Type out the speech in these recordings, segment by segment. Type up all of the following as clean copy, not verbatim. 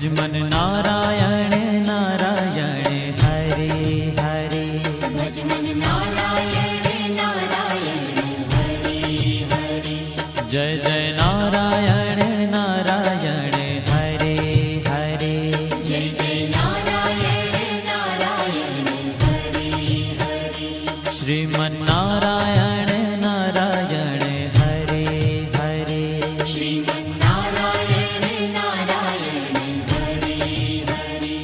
भजमन नारायण नारायण हरे हरे। भजमन नारायण नारायण हरे हरे। जय जय नारायण नारायण हरे हरे। जय जय नारायण नारायण हरे हरे। श्रीमन नारायण नारायण हरे हरे। श्रीमन नारायण नारायण हरे हरे।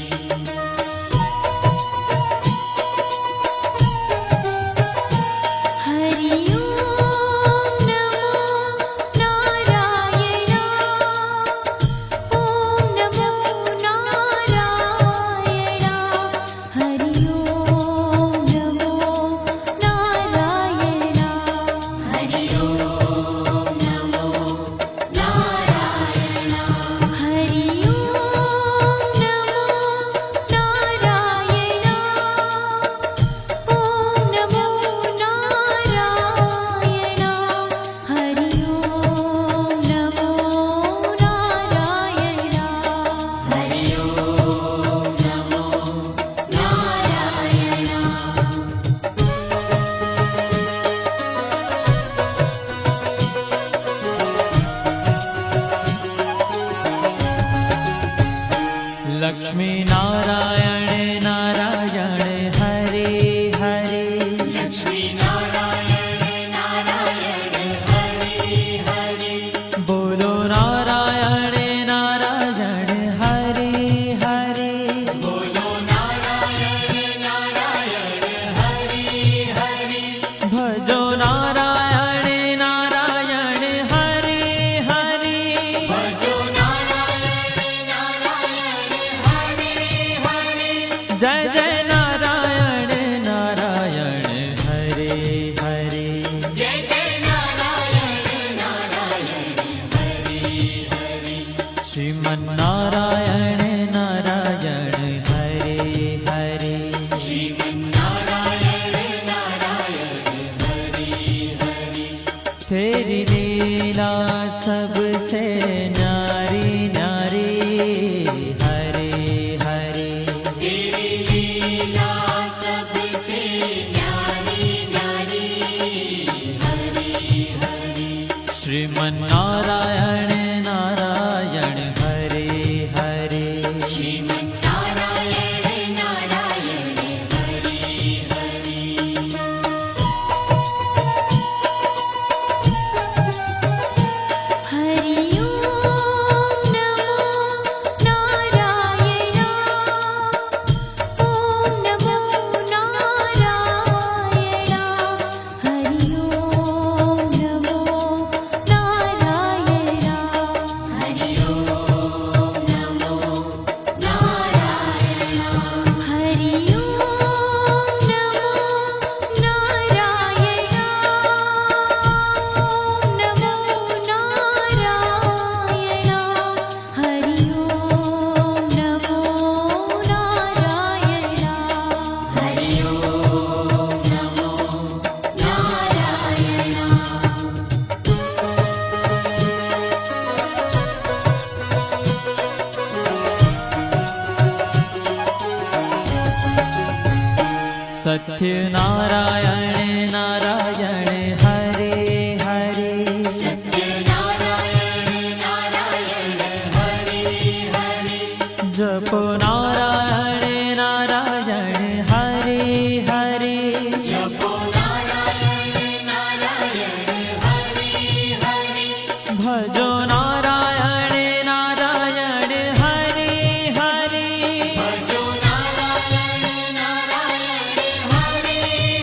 हरि ओम नमो नारायण। ओम नमो नारायण। हरि ओम नमो नारायण। हरि ओम नमो नारायण। हरि ओम नमो नारायण। ओम नमो नारायण। हरि ओम नमो नारायण। हरि ओम नमो नारायण। लक्ष्मी नारायण नारायण हरे हरे। लक्ष्मी नारायण नारायण हरे हरे। बोलो नारायण नारायण हरे हरे। बोलो नारायण नारायण हरे हरे। भजो नारायण नारायण हरे हरे। भजो नारायण नारायण हरे हरे। जय जय नारायण नारायण हरे हरे। जय जय नारायण नारायण हरे हरे। श्रीमन नारायण नारायण हरे हरे। श्रीमन नारायण नारायण हरे हरे। तेरी लीला सबसे न्यारी न्यारी हरे हरे। तेरी लीला सबसे न्यारी न्यारी हरे हरे। श्रीमन नारायण नारायण हरे हरे। श्रीमन नारायण नारायण हरे हरे। हरि ओम नमो नारायण। ओम नमो नारायण। हरि ओम नमो नारायण। हरि ओम नमो नारायण। हरि ओम नमो नारायण। ओम नमो नारायण। हरि ओम नमो नारायण। हरि ओम नमो सत्य नारायण नारायण हरे हरे। सत्य नारायण नारायण हरे हरे। जपो नारायण नारायण हरे हरे। जपो नारायण नारायण हरे हरे। भजो नारायण नारायण हरे हरे। भजो नारायण नारायण हरे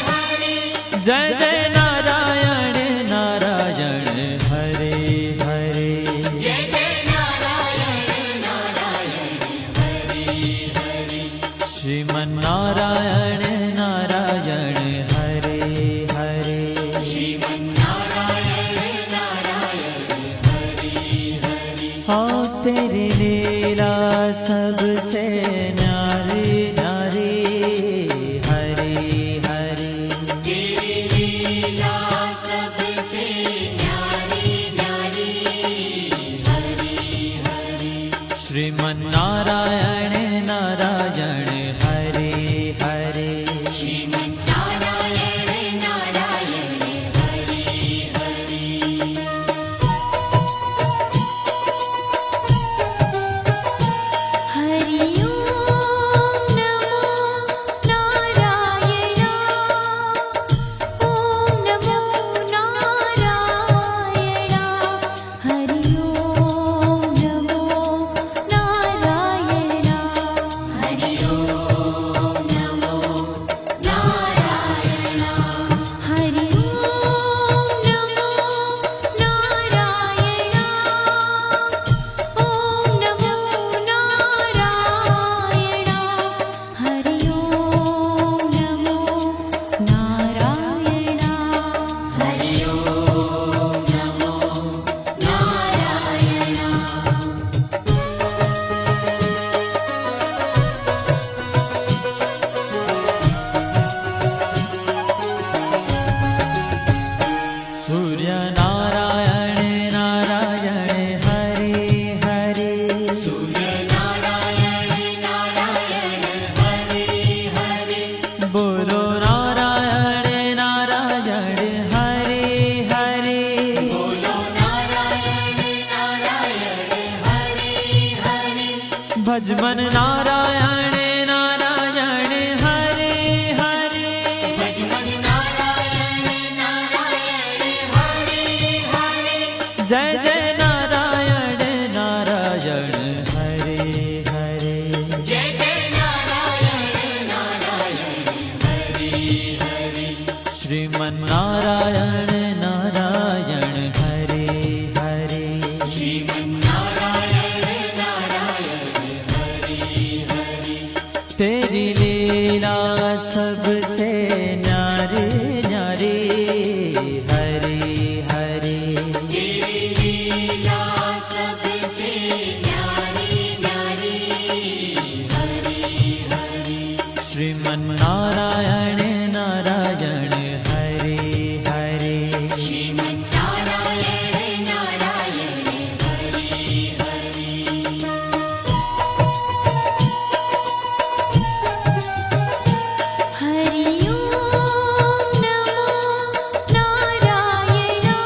हरे। जय जय नारायण नारायण हरे हरे। जय जय नारायण नारायण हरे हरे। श्रीमन नारायण नारायण हरे हरे। श्रीमन नारायण नारायण हरे हरे। हाँ तेरी लीला सबसे न्यारी न्यारी हरे हरे। तेरी लीला सबसे न्यारी न्यारी हरे हरे। श्रीमन नारायण ભજ મન નારાયણ નારાયણ હરે હરે ભજમન નારાયણ નારાયણ હરે હરે જય જય નારાયણ નારાયણ હરે હરે જય જય નારાયણ નારાયણ હરે હરે શ્રીમન નારાયણ નારાયણ હરે હરે શ્રીમન નારાયણ નારાયણ હરે હરે तेरी लीला सबसे न्यारी न्यारी हरे हरे तेरी लीला सबसे न्यारी न्यारी हरे हरे श्रीमन नारायण नारायण हरे हरे श्रीमन नारायण नारायण हरे हरे हरि ओम नमो नारायणा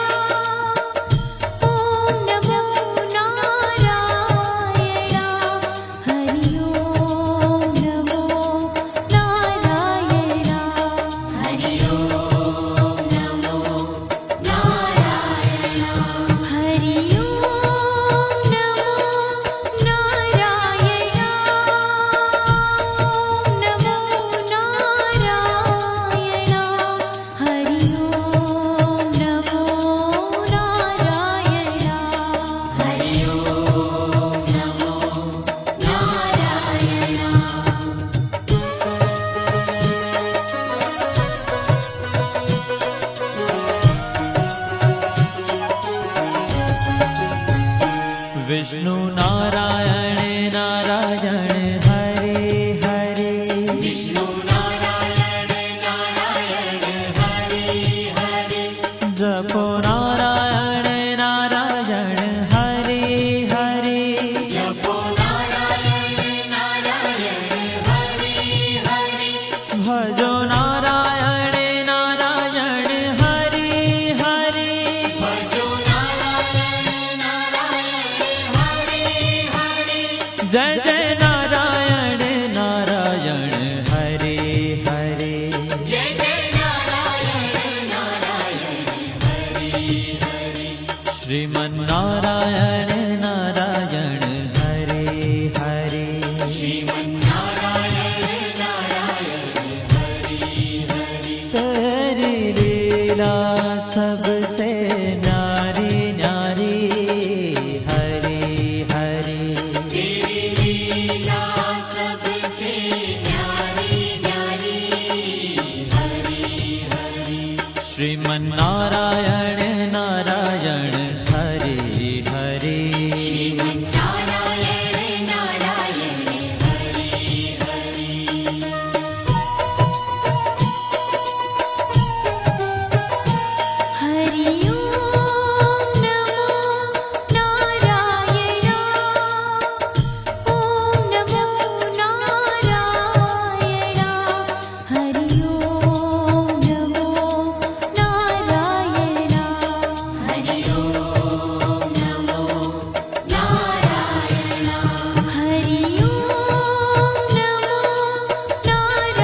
ओम नमो नारायणा हरि ओम नमो नारायणा हरि ओम नमो नारायणा हरि ओम नमो नारायणा ओम नमो नारायणा हरि ओम नमो नारायणा हरि ओम नमो नारायणा विष्णु नारायण नारायण हरे हरे विष्णु नारायण नारायण हरे हरे जपो नारायण नारायण हरे हरे जपो नारायण नारायण हरे हरे भजो नारायण नारायण हरे हरे भजो नारायण नारायण हरे हरे जय जय नारायण नारायण हरे हरे जय जय नारायण नारायण हरे हरे श्रीमन नारायण